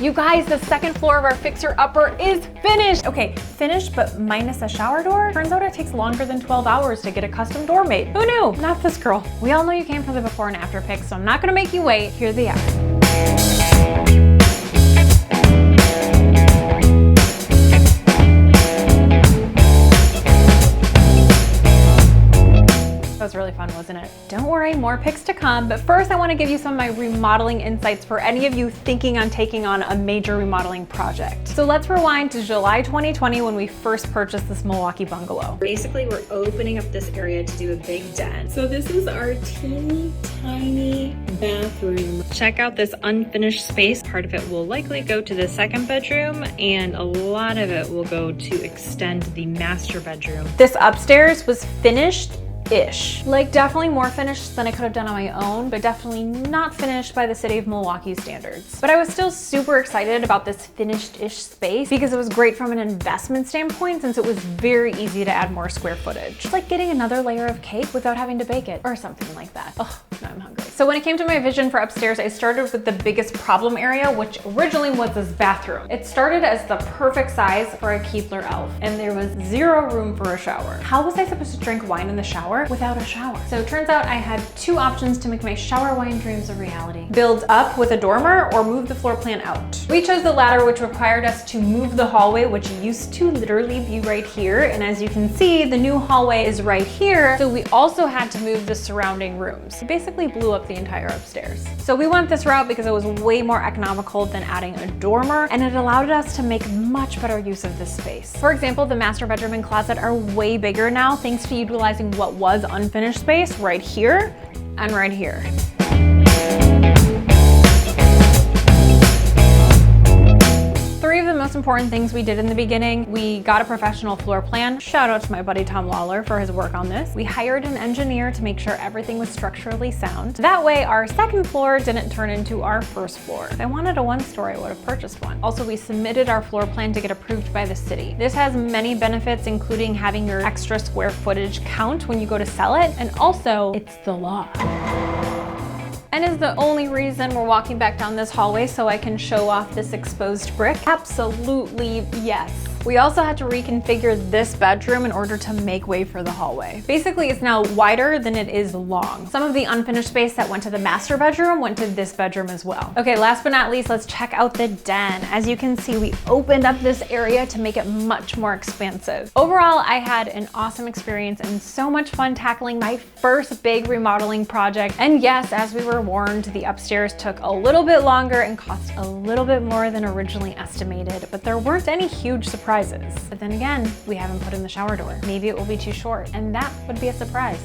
You guys, the second floor of our fixer-upper is finished. Okay, finished, but minus a shower door? Turns out it takes longer than 12 hours to get a custom door made. Who knew? Not this girl. We all know you came for the before and after pics, so I'm not gonna make you wait. Here they are. That was really fun, wasn't it? Don't worry, more pics to come, but first I want to give you some of my remodeling insights for any of you thinking on taking on a major remodeling project. So let's rewind to July 2020 when we first purchased this Milwaukee bungalow. Basically, we're opening up this area to do a big den. So this is our teeny tiny bathroom. Check out this unfinished space. Part of it will likely go to the second bedroom, and a lot of it will go to extend the master bedroom. This upstairs was finished-ish. Like definitely more finished than I could have done on my own, but definitely not finished by the city of Milwaukee standards. But I was still super excited about this finished-ish space because it was great from an investment standpoint since it was very easy to add more square footage. It's like getting another layer of cake without having to bake it or something like that. Oh, now I'm hungry. So when it came to my vision for upstairs, I started with the biggest problem area, which originally was this bathroom. It started as the perfect size for a Keebler elf, and there was zero room for a shower. How was I supposed to drink wine in the shower without a shower? So it turns out I had two options to make my shower wine dreams a reality. Build up with a dormer or move the floor plan out. We chose the latter, which required us to move the hallway, which used to literally be right here. And as you can see, the new hallway is right here. So we also had to move the surrounding rooms. It basically blew up the entire upstairs. So we went this route because it was way more economical than adding a dormer, and it allowed us to make much better use of this space. For example, the master bedroom and closet are way bigger now thanks to utilizing what was unfinished space right here and right here. Three of the most important things we did in the beginning: we got a professional floor plan. Shout out to my buddy Tom Lawler for his work on this. We hired an engineer to make sure everything was structurally sound. That way our second floor didn't turn into our first floor. If I wanted a one-story, I would have purchased one. Also, we submitted our floor plan to get approved by the city. This has many benefits, including having your extra square footage count when you go to sell it, and also it's the law. And is the only reason we're walking back down this hallway so I can show off this exposed brick? Absolutely yes. We also had to reconfigure this bedroom in order to make way for the hallway. Basically, it's now wider than it is long. Some of the unfinished space that went to the master bedroom went to this bedroom as well. Okay, last but not least, let's check out the den. As you can see, we opened up this area to make it much more expansive. Overall, I had an awesome experience and so much fun tackling my first big remodeling project. And yes, as we were warned, the upstairs took a little bit longer and cost a little bit more than originally estimated, but there weren't any huge surprises. But then again, we haven't put in the shower door. Maybe it will be too short, and that would be a surprise.